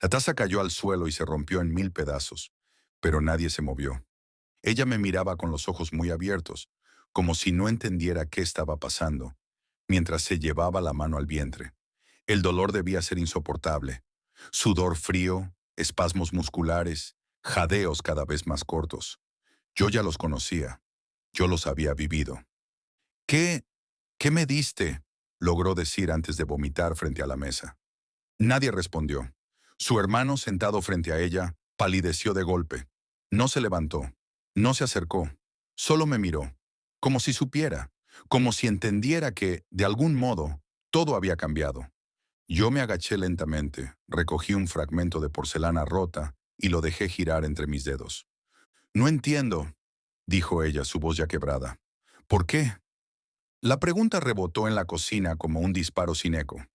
La taza cayó al suelo y se rompió en mil pedazos, pero nadie se movió. Ella me miraba con los ojos muy abiertos, como si no entendiera qué estaba pasando, mientras se llevaba la mano al vientre. El dolor debía ser insoportable. Sudor frío, espasmos musculares, jadeos cada vez más cortos. Yo ya los conocía. Yo los había vivido. ¿Qué? ¿Qué me diste? Logró decir antes de vomitar frente a la mesa. Nadie respondió. Su hermano, sentado frente a ella, palideció de golpe. No se levantó. No se acercó. Solo me miró. Como si supiera. Como si entendiera que, de algún modo, todo había cambiado. Yo me agaché lentamente, recogí un fragmento de porcelana rota y lo dejé girar entre mis dedos. No entiendo, dijo ella, su voz ya quebrada. ¿Por qué? La pregunta rebotó en la cocina como un disparo sin eco.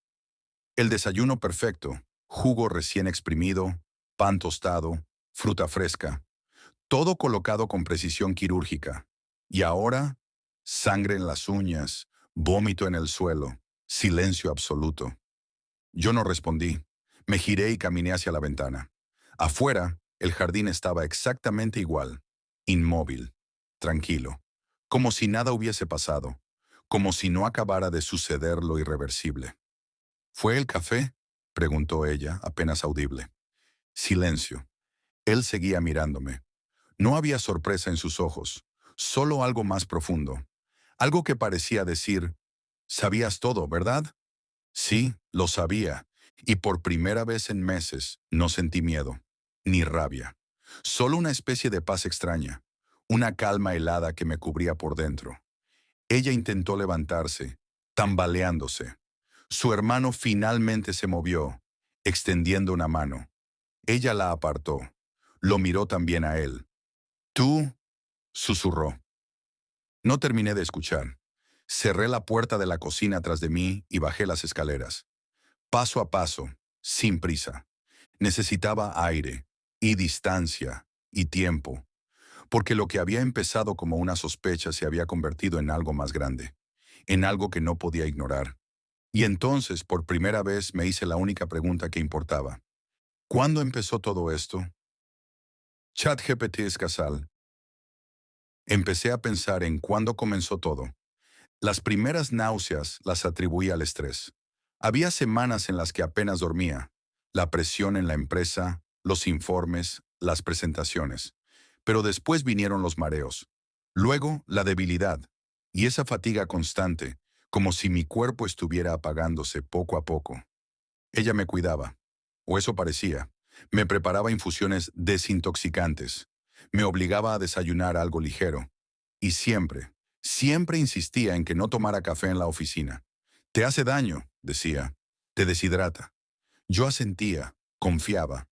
El desayuno perfecto, jugo recién exprimido, pan tostado, fruta fresca, todo colocado con precisión quirúrgica. Y ahora, sangre en las uñas, vómito en el suelo, silencio absoluto. Yo no respondí. Me giré y caminé hacia la ventana. Afuera, el jardín estaba exactamente igual, inmóvil, tranquilo, como si nada hubiese pasado, como si no acabara de suceder lo irreversible. ¿Fue el café? Preguntó ella, apenas audible. Silencio. Él seguía mirándome. No había sorpresa en sus ojos, solo algo más profundo. Algo que parecía decir, sabías todo, ¿verdad? Sí, lo sabía, y por primera vez en meses no sentí miedo, ni rabia. Solo una especie de paz extraña, una calma helada que me cubría por dentro. Ella intentó levantarse, tambaleándose. Su hermano finalmente se movió, extendiendo una mano. Ella la apartó. Lo miró también a él. «Tú», susurró. No terminé de escuchar. Cerré la puerta de la cocina tras de mí y bajé las escaleras. Paso a paso, sin prisa. Necesitaba aire, y distancia, y tiempo, porque lo que había empezado como una sospecha se había convertido en algo más grande, en algo que no podía ignorar. Y entonces, por primera vez, me hice la única pregunta que importaba. ¿Cuándo empezó todo esto? ChatGPT es casal. Empecé a pensar en cuándo comenzó todo. Las primeras náuseas las atribuía al estrés. Había semanas en las que apenas dormía. La presión en la empresa, los informes, las presentaciones. Pero después vinieron los mareos. Luego, la debilidad. Y esa fatiga constante, como si mi cuerpo estuviera apagándose poco a poco. Ella me cuidaba, o eso parecía. Me preparaba infusiones desintoxicantes. Me obligaba a desayunar algo ligero. Y siempre, siempre insistía en que no tomara café en la oficina. Te hace daño, decía. Te deshidrata. Yo asentía, confiaba.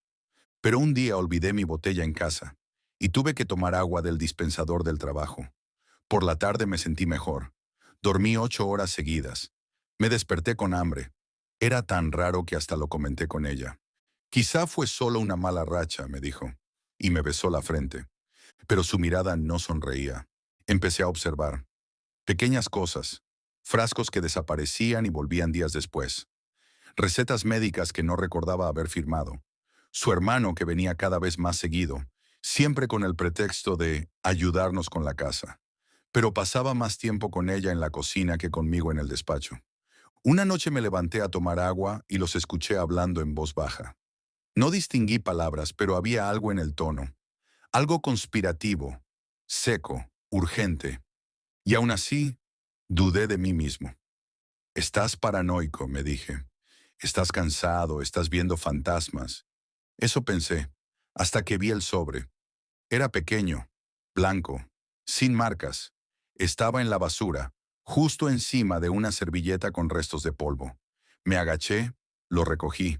Pero un día olvidé mi botella en casa y tuve que tomar agua del dispensador del trabajo. Por la tarde me sentí mejor. Dormí 8 horas seguidas. Me desperté con hambre. Era tan raro que hasta lo comenté con ella. Quizá fue solo una mala racha, me dijo, y me besó la frente. Pero su mirada no sonreía. Empecé a observar. Pequeñas cosas. Frascos que desaparecían y volvían días después. Recetas médicas que no recordaba haber firmado. Su hermano que venía cada vez más seguido, siempre con el pretexto de ayudarnos con la casa. Pero pasaba más tiempo con ella en la cocina que conmigo en el despacho. Una noche me levanté a tomar agua y los escuché hablando en voz baja. No distinguí palabras, pero había algo en el tono. Algo conspirativo, seco, urgente. Y aún así, dudé de mí mismo. Estás paranoico, me dije. Estás cansado, estás viendo fantasmas. Eso pensé, hasta que vi el sobre. Era pequeño, blanco, sin marcas. Estaba en la basura, justo encima de una servilleta con restos de polvo. Me agaché, lo recogí.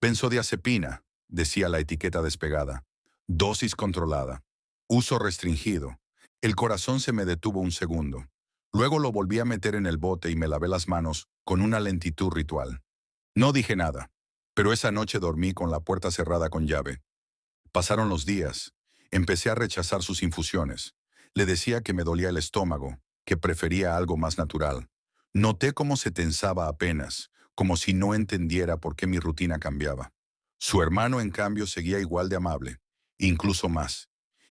Benzodiazepina, decía la etiqueta despegada. Dosis controlada. Uso restringido. El corazón se me detuvo un segundo. Luego lo volví a meter en el bote y me lavé las manos con una lentitud ritual. No dije nada, pero esa noche dormí con la puerta cerrada con llave. Pasaron los días. Empecé a rechazar sus infusiones. Le decía que me dolía el estómago, que prefería algo más natural. Noté cómo se tensaba apenas, como si no entendiera por qué mi rutina cambiaba. Su hermano, en cambio, seguía igual de amable, incluso más.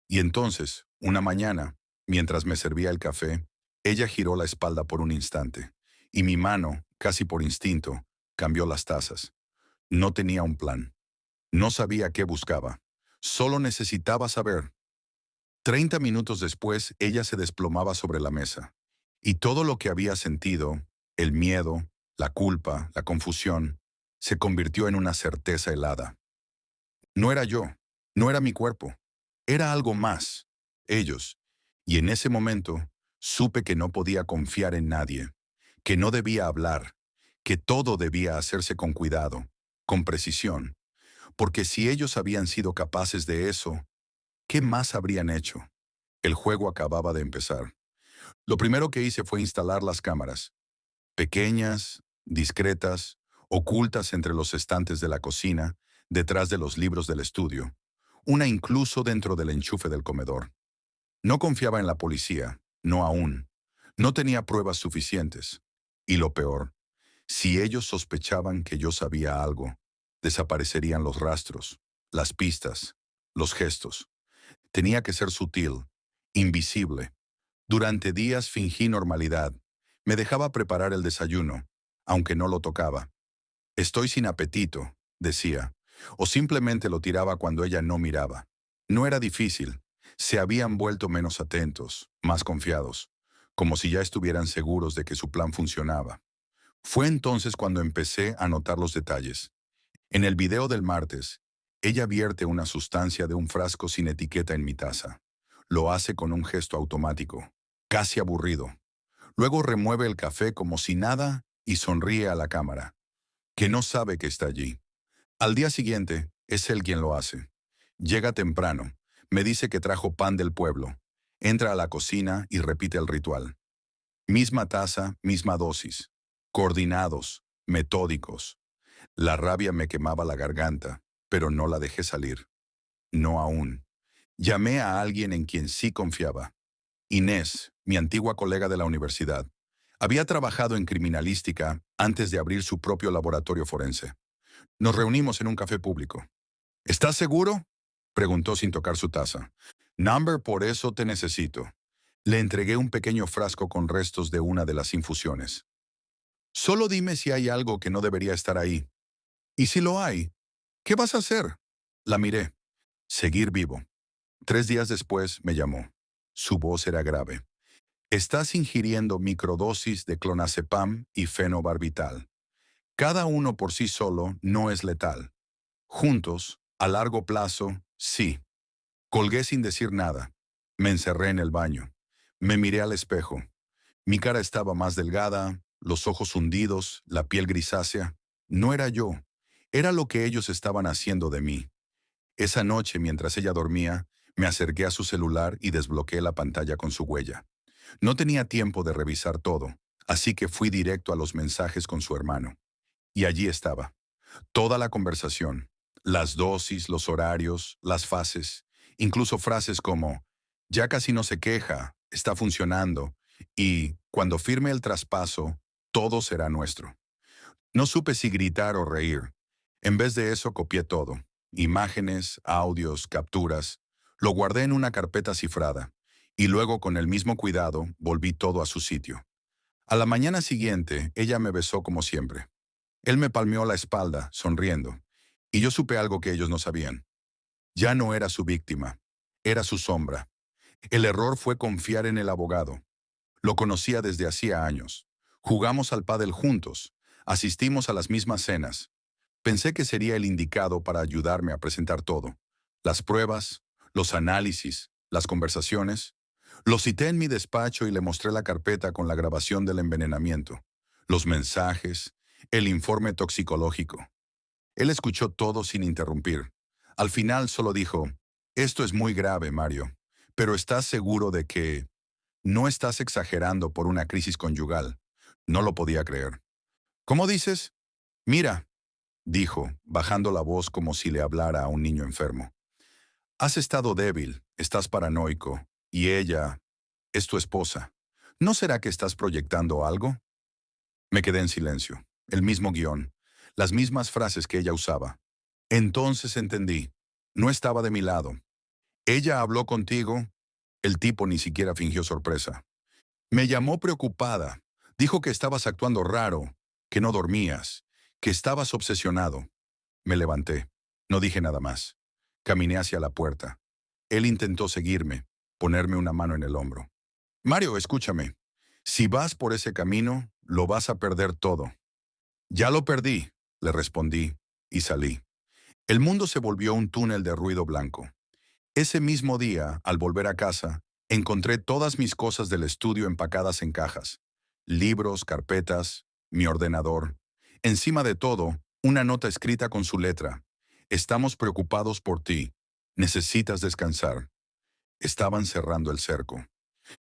Y entonces, una mañana, mientras me servía el café, ella giró la espalda por un instante, y mi mano, casi por instinto, cambió las tazas. No tenía un plan. No sabía qué buscaba. Solo necesitaba saber. 30 minutos después, ella se desplomaba sobre la mesa. Y todo lo que había sentido, el miedo, la culpa, la confusión, se convirtió en una certeza helada. No era yo, no era mi cuerpo, era algo más, ellos. Y en ese momento, supe que no podía confiar en nadie, que no debía hablar, que todo debía hacerse con cuidado, con precisión, porque si ellos habían sido capaces de eso, ¿qué más habrían hecho? El juego acababa de empezar. Lo primero que hice fue instalar las cámaras, pequeñas, discretas, ocultas entre los estantes de la cocina, detrás de los libros del estudio, una incluso dentro del enchufe del comedor. No confiaba en la policía, no aún. No tenía pruebas suficientes. Y lo peor, si ellos sospechaban que yo sabía algo, desaparecerían los rastros, las pistas, los gestos. Tenía que ser sutil, invisible. Durante días fingí normalidad. Me dejaba preparar el desayuno, aunque no lo tocaba. Estoy sin apetito, decía, o simplemente lo tiraba cuando ella no miraba. No era difícil. Se habían vuelto menos atentos, más confiados, como si ya estuvieran seguros de que su plan funcionaba. Fue entonces cuando empecé a notar los detalles. En el video del martes, ella vierte una sustancia de un frasco sin etiqueta en mi taza. Lo hace con un gesto automático, casi aburrido. Luego remueve el café como si nada y sonríe a la cámara, que no sabe que está allí. Al día siguiente, es él quien lo hace. Llega temprano, me dice que trajo pan del pueblo. Entra a la cocina y repite el ritual. Misma taza, misma dosis. Coordinados, metódicos. La rabia me quemaba la garganta, pero no la dejé salir. No aún. Llamé a alguien en quien sí confiaba. Inés, mi antigua colega de la universidad. Había trabajado en criminalística antes de abrir su propio laboratorio forense. Nos reunimos en un café público. ¿Estás seguro?, preguntó sin tocar su taza. Number, por eso te necesito. Le entregué un pequeño frasco con restos de una de las infusiones. Solo dime si hay algo que no debería estar ahí. Y si lo hay, ¿qué vas a hacer? La miré. Seguir vivo. 3 días después me llamó. Su voz era grave. Estás ingiriendo microdosis de clonazepam y fenobarbital. Cada uno por sí solo no es letal. Juntos, a largo plazo, sí. Colgué sin decir nada. Me encerré en el baño. Me miré al espejo. Mi cara estaba más delgada, los ojos hundidos, la piel grisácea. No era yo. Era lo que ellos estaban haciendo de mí. Esa noche, mientras ella dormía, me acerqué a su celular y desbloqueé la pantalla con su huella. No tenía tiempo de revisar todo, así que fui directo a los mensajes con su hermano. Y allí estaba. Toda la conversación, las dosis, los horarios, las fases, incluso frases como, ya casi no se queja, está funcionando, y cuando firme el traspaso, todo será nuestro. No supe si gritar o reír. En vez de eso, copié todo. Imágenes, audios, capturas. Lo guardé en una carpeta cifrada. Y luego, con el mismo cuidado, volví todo a su sitio. A la mañana siguiente, ella me besó como siempre. Él me palmeó la espalda, sonriendo. Y yo supe algo que ellos no sabían. Ya no era su víctima. Era su sombra. El error fue confiar en el abogado. Lo conocía desde hacía años. Jugamos al pádel juntos. Asistimos a las mismas cenas. Pensé que sería el indicado para ayudarme a presentar todo. Las pruebas, los análisis, las conversaciones. Lo cité en mi despacho y le mostré la carpeta con la grabación del envenenamiento, los mensajes, el informe toxicológico. Él escuchó todo sin interrumpir. Al final solo dijo, esto es muy grave, Mario, pero ¿estás seguro de que no estás exagerando por una crisis conyugal? No lo podía creer. ¿Cómo dices? Mira, dijo, bajando la voz como si le hablara a un niño enfermo. Has estado débil, estás paranoico, y ella es tu esposa. ¿No será que estás proyectando algo? Me quedé en silencio. El mismo guión, las mismas frases que ella usaba. Entonces entendí. No estaba de mi lado. Ella habló contigo. El tipo ni siquiera fingió sorpresa. Me llamó preocupada. Dijo que estabas actuando raro, que no dormías, que estabas obsesionado. Me levanté. No dije nada más. Caminé hacia la puerta. Él intentó seguirme, ponerme una mano en el hombro. Mario, escúchame. Si vas por ese camino, lo vas a perder todo. Ya lo perdí, le respondí, y salí. El mundo se volvió un túnel de ruido blanco. Ese mismo día, al volver a casa, encontré todas mis cosas del estudio empacadas en cajas. Libros, carpetas, mi ordenador. Encima de todo, una nota escrita con su letra. Estamos preocupados por ti. Necesitas descansar. Estaban cerrando el cerco.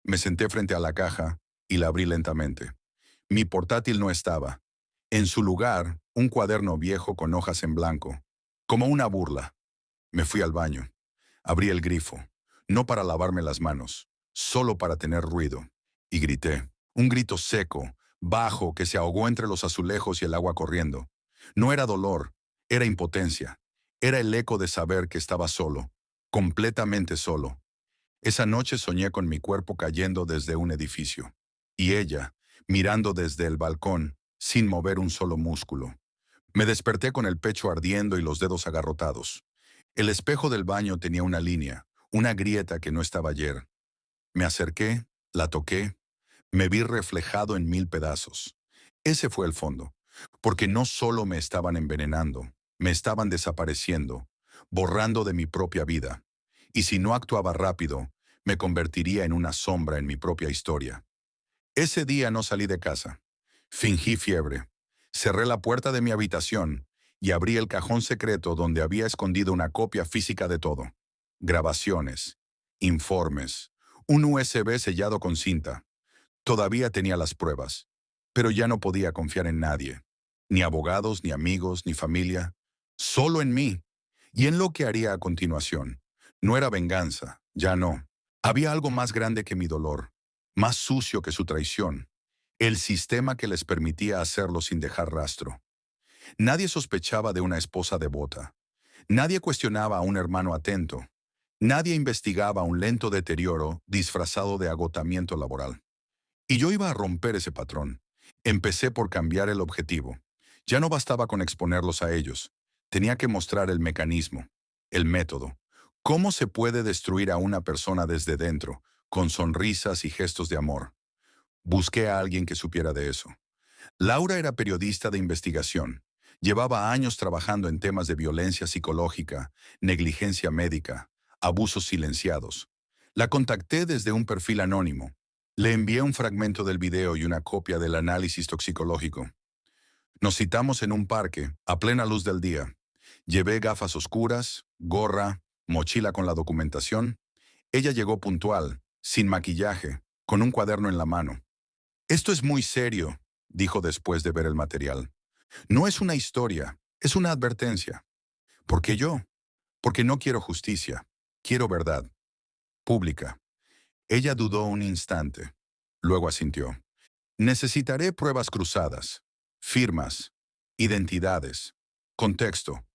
Me senté frente a la caja y la abrí lentamente. Mi portátil no estaba. En su lugar, un cuaderno viejo con hojas en blanco. Como una burla. Me fui al baño. Abrí el grifo. No para lavarme las manos, solo para tener ruido. Y grité. Un grito seco, bajo, que se ahogó entre los azulejos y el agua corriendo. No era dolor, era impotencia. Era el eco de saber que estaba solo, completamente solo. Esa noche soñé con mi cuerpo cayendo desde un edificio. Y ella, mirando desde el balcón, sin mover un solo músculo. Me desperté con el pecho ardiendo y los dedos agarrotados. El espejo del baño tenía una línea, una grieta que no estaba ayer. Me acerqué, la toqué, me vi reflejado en 1000 pedazos. Ese fue el fondo, porque no solo me estaban envenenando, me estaban desapareciendo, borrando de mi propia vida. Y si no actuaba rápido, me convertiría en una sombra en mi propia historia. Ese día no salí de casa. Fingí fiebre. Cerré la puerta de mi habitación y abrí el cajón secreto donde había escondido una copia física de todo. Grabaciones, informes, un USB sellado con cinta. Todavía tenía las pruebas, pero ya no podía confiar en nadie. Ni abogados, ni amigos, ni familia. Solo en mí. Y en lo que haría a continuación. No era venganza, ya no. Había algo más grande que mi dolor, más sucio que su traición. El sistema que les permitía hacerlo sin dejar rastro. Nadie sospechaba de una esposa devota. Nadie cuestionaba a un hermano atento. Nadie investigaba un lento deterioro disfrazado de agotamiento laboral. Y yo iba a romper ese patrón. Empecé por cambiar el objetivo. Ya no bastaba con exponerlos a ellos. Tenía que mostrar el mecanismo, el método. ¿Cómo se puede destruir a una persona desde dentro, con sonrisas y gestos de amor? Busqué a alguien que supiera de eso. Laura era periodista de investigación. Llevaba años trabajando en temas de violencia psicológica, negligencia médica, abusos silenciados. La contacté desde un perfil anónimo. Le envié un fragmento del video y una copia del análisis toxicológico. Nos citamos en un parque, a plena luz del día. Llevé gafas oscuras, gorra, mochila con la documentación. Ella llegó puntual, sin maquillaje, con un cuaderno en la mano. Esto es muy serio, dijo después de ver el material. No es una historia, es una advertencia. ¿Por qué yo? Porque no quiero justicia, quiero verdad, pública. Ella dudó un instante, luego asintió. Necesitaré pruebas cruzadas, firmas, identidades, contexto.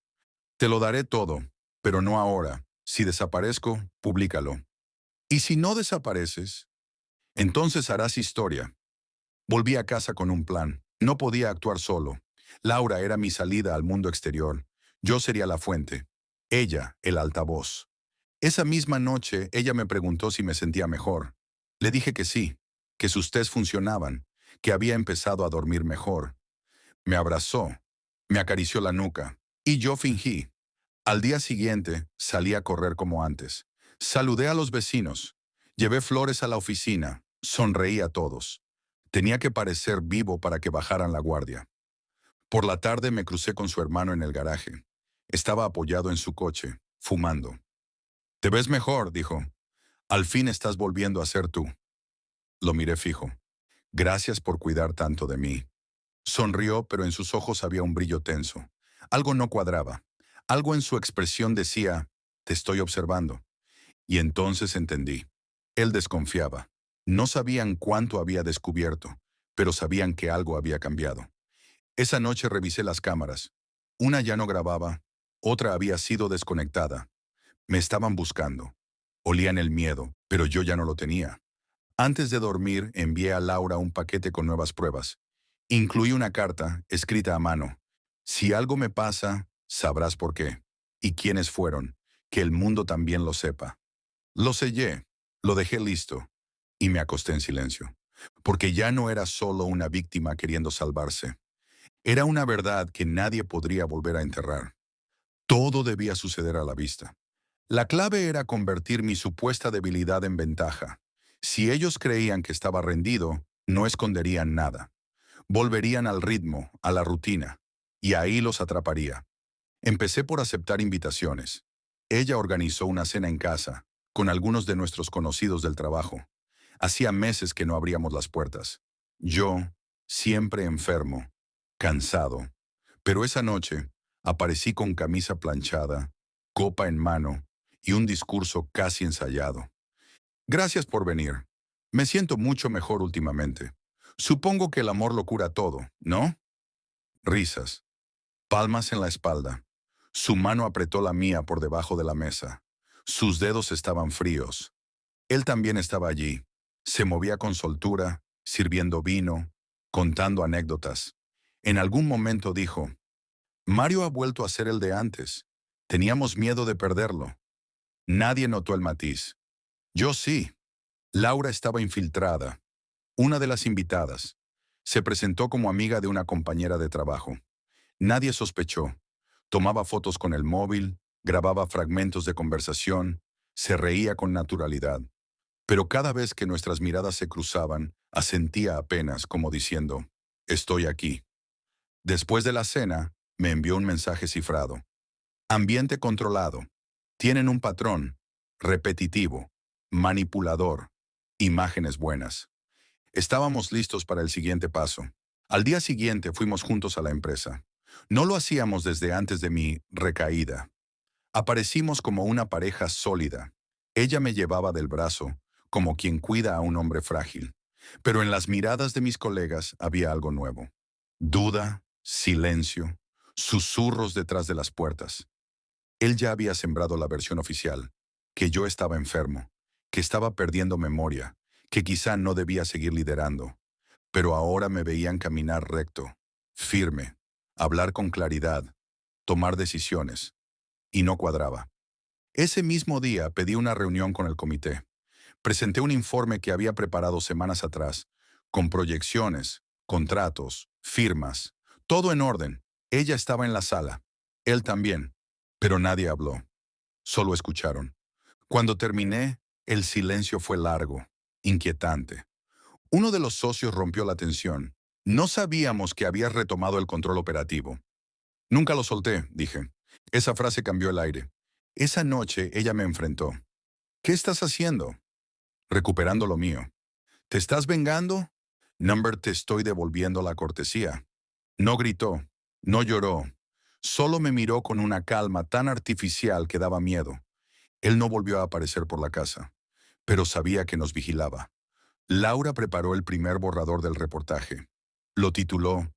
Te lo daré todo, pero no ahora. Si desaparezco, públicalo. Y si no desapareces, entonces harás historia. Volví a casa con un plan. No podía actuar solo. Laura era mi salida al mundo exterior. Yo sería la fuente. Ella, el altavoz. Esa misma noche, ella me preguntó si me sentía mejor. Le dije que sí, que sus test funcionaban, que había empezado a dormir mejor. Me abrazó, me acarició la nuca, y yo fingí. Al día siguiente, salí a correr como antes. Saludé a los vecinos. Llevé flores a la oficina. Sonreí a todos. Tenía que parecer vivo para que bajaran la guardia. Por la tarde me crucé con su hermano en el garaje. Estaba apoyado en su coche, fumando. «Te ves mejor», dijo. «Al fin estás volviendo a ser tú». Lo miré fijo. «Gracias por cuidar tanto de mí». Sonrió, pero en sus ojos había un brillo tenso. Algo no cuadraba. Algo en su expresión decía, «Te estoy observando». Y entonces entendí. Él desconfiaba. No sabían cuánto había descubierto, pero sabían que algo había cambiado. Esa noche revisé las cámaras. Una ya no grababa, Otra había sido desconectada. Me estaban buscando. Olían el miedo, pero yo ya no lo tenía. Antes de dormir, envié a Laura un paquete con nuevas pruebas. Incluí una carta, escrita a mano. Si algo me pasa, sabrás por qué. Y quiénes fueron. Que el mundo también lo sepa. Lo sellé, lo dejé listo, y me acosté en silencio. Porque ya no era solo una víctima queriendo salvarse. Era una verdad que nadie podría volver a enterrar. Todo debía suceder a la vista. La clave era convertir mi supuesta debilidad en ventaja. Si ellos creían que estaba rendido, no esconderían nada. Volverían al ritmo, a la rutina, y ahí los atraparía. Empecé por aceptar invitaciones. Ella organizó una cena en casa, con algunos de nuestros conocidos del trabajo. Hacía meses que no abríamos las puertas. Yo, siempre enfermo, cansado. Pero esa noche, aparecí con camisa planchada, copa en mano y un discurso casi ensayado. Gracias por venir. Me siento mucho mejor últimamente. Supongo que el amor lo cura todo, ¿no? Risas. Palmas en la espalda. Su mano apretó la mía por debajo de la mesa. Sus dedos estaban fríos. Él también estaba allí. Se movía con soltura, sirviendo vino, contando anécdotas. En algún momento dijo, Mario ha vuelto a ser el de antes. Teníamos miedo de perderlo. Nadie notó el matiz. Yo sí. Laura estaba infiltrada, una de las invitadas. Se presentó como amiga de una compañera de trabajo. Nadie sospechó. Tomaba fotos con el móvil, grababa fragmentos de conversación, se reía con naturalidad. Pero cada vez que nuestras miradas se cruzaban, asentía apenas como diciendo, estoy aquí. Después de la cena, me envió un mensaje cifrado. Ambiente controlado. Tienen un patrón. Repetitivo. Manipulador. Imágenes buenas. Estábamos listos para el siguiente paso. Al día siguiente fuimos juntos a la empresa. No lo hacíamos desde antes de mi recaída. Aparecimos como una pareja sólida. Ella me llevaba del brazo, como quien cuida a un hombre frágil. Pero en las miradas de mis colegas había algo nuevo. Duda, silencio, susurros detrás de las puertas. Él ya había sembrado la versión oficial, que yo estaba enfermo, que estaba perdiendo memoria, que quizá no debía seguir liderando. Pero ahora me veían caminar recto, firme, hablar con claridad, tomar decisiones. Y no cuadraba. Ese mismo día pedí una reunión con el comité. Presenté un informe que había preparado semanas atrás, con proyecciones, contratos, firmas, todo en orden. Ella estaba en la sala, él también, pero nadie habló, solo escucharon. Cuando terminé, el silencio fue largo, inquietante. Uno de los socios rompió la tensión. No sabíamos que habías retomado el control operativo. Nunca lo solté, dije. Esa frase cambió el aire. Esa noche ella me enfrentó. ¿Qué estás haciendo? Recuperando lo mío. ¿Te estás vengando? Number, te estoy devolviendo la cortesía. No gritó, no lloró. Solo me miró con una calma tan artificial que daba miedo. Él no volvió a aparecer por la casa, pero sabía que nos vigilaba. Laura preparó el primer borrador del reportaje. Lo tituló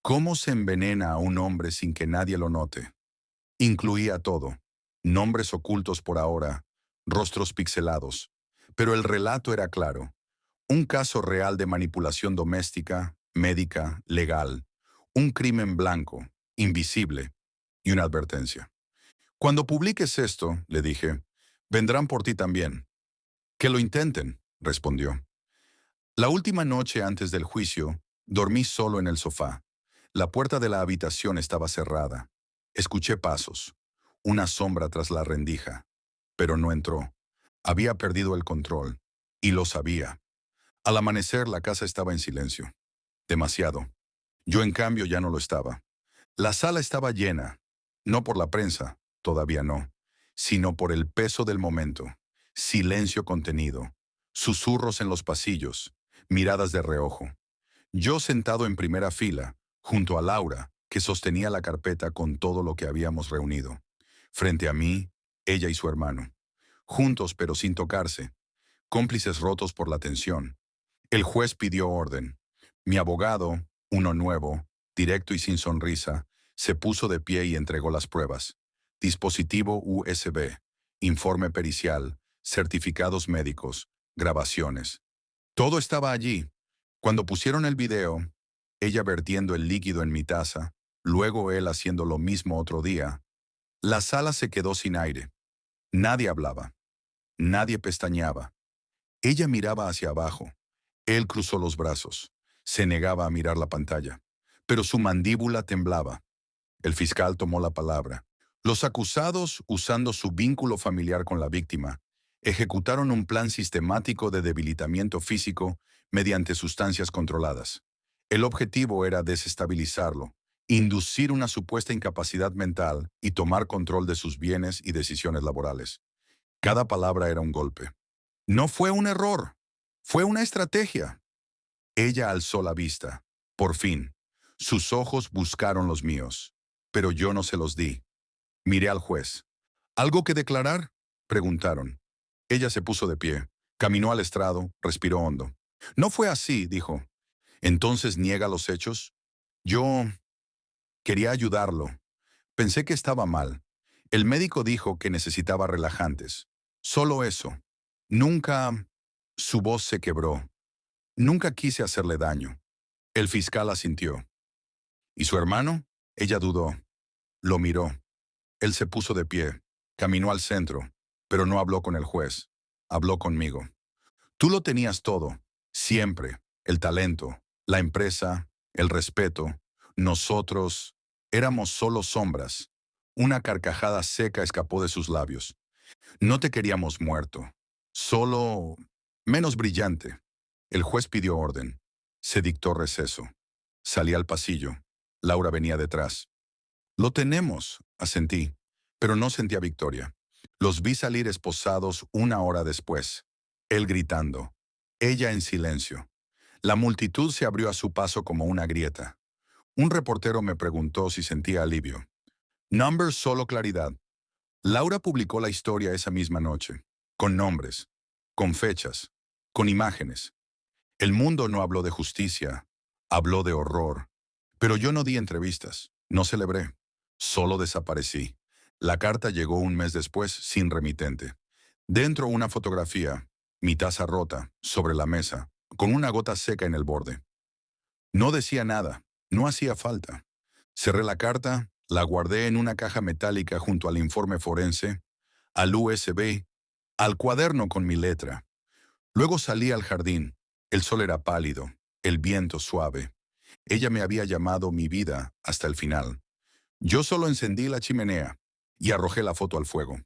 ¿Cómo se envenena a un hombre sin que nadie lo note? Incluía todo, nombres ocultos por ahora, rostros pixelados. Pero el relato era claro. Un caso real de manipulación doméstica, médica, legal. Un crimen blanco, invisible, y una advertencia. Cuando publiques esto, le dije, vendrán por ti también. Que lo intenten, respondió. La última noche antes del juicio, dormí solo en el sofá. La puerta de la habitación estaba cerrada. Escuché pasos, una sombra tras la rendija, pero no entró. Había perdido el control, y lo sabía. Al amanecer la casa estaba en silencio. Demasiado. Yo en cambio ya no lo estaba. La sala estaba llena, no por la prensa, todavía no, sino por el peso del momento. Silencio contenido, susurros en los pasillos, miradas de reojo. Yo sentado en primera fila, junto a Laura, que sostenía la carpeta con todo lo que habíamos reunido. Frente a mí, ella y su hermano. Juntos pero sin tocarse, cómplices rotos por la tensión. El juez pidió orden. Mi abogado, uno nuevo, directo y sin sonrisa, se puso de pie y entregó las pruebas. dispositivo USB, informe pericial, certificados médicos, grabaciones. Todo estaba allí. Cuando pusieron el video, ella vertiendo el líquido en mi taza, luego él haciendo lo mismo otro día, la sala se quedó sin aire. Nadie hablaba. Nadie pestañeaba. Ella miraba hacia abajo. Él cruzó los brazos. Se negaba a mirar la pantalla. Pero su mandíbula temblaba. El fiscal tomó la palabra. Los acusados, usando su vínculo familiar con la víctima, ejecutaron un plan sistemático de debilitamiento físico mediante sustancias controladas. El objetivo era desestabilizarlo, inducir una supuesta incapacidad mental y tomar control de sus bienes y decisiones laborales. Cada palabra era un golpe. No fue un error, fue una estrategia. Ella alzó la vista. Por fin, sus ojos buscaron los míos, pero yo no se los di. Miré al juez. ¿Algo que declarar?, preguntaron. Ella se puso de pie, caminó al estrado, respiró hondo. No fue así, dijo. ¿Entonces niega los hechos? Yo quería ayudarlo. Pensé que estaba mal. El médico dijo que necesitaba relajantes. Solo eso. Nunca... Su voz se quebró. Nunca quise hacerle daño. El fiscal asintió. ¿Y su hermano? Ella dudó. Lo miró. Él se puso de pie, caminó al centro, pero no habló con el juez. Habló conmigo. Tú lo tenías todo, siempre, el talento, la empresa, el respeto. Nosotros éramos solo sombras. Una carcajada seca escapó de sus labios. No te queríamos muerto, solo menos brillante. El juez pidió orden. Se dictó receso. Salí al pasillo. Laura venía detrás. Lo tenemos, asentí, pero no sentía victoria. Los vi salir esposados una hora después. Él gritando, ella en silencio. La multitud se abrió a su paso como una grieta. Un reportero me preguntó si sentía alivio. Numbers, solo claridad. Laura publicó la historia esa misma noche, con nombres, con fechas, con imágenes. El mundo no habló de justicia, habló de horror. Pero yo no di entrevistas, no celebré, solo desaparecí. La carta llegó un mes después sin remitente. Dentro una fotografía, mi taza rota, sobre la mesa, con una gota seca en el borde. No decía nada, no hacía falta. Cerré la carta, la guardé en una caja metálica junto al informe forense, al USB, al cuaderno con mi letra. Luego salí al jardín. El sol era pálido, el viento suave. Ella me había llamado mi vida hasta el final. Yo solo encendí la chimenea y arrojé la foto al fuego.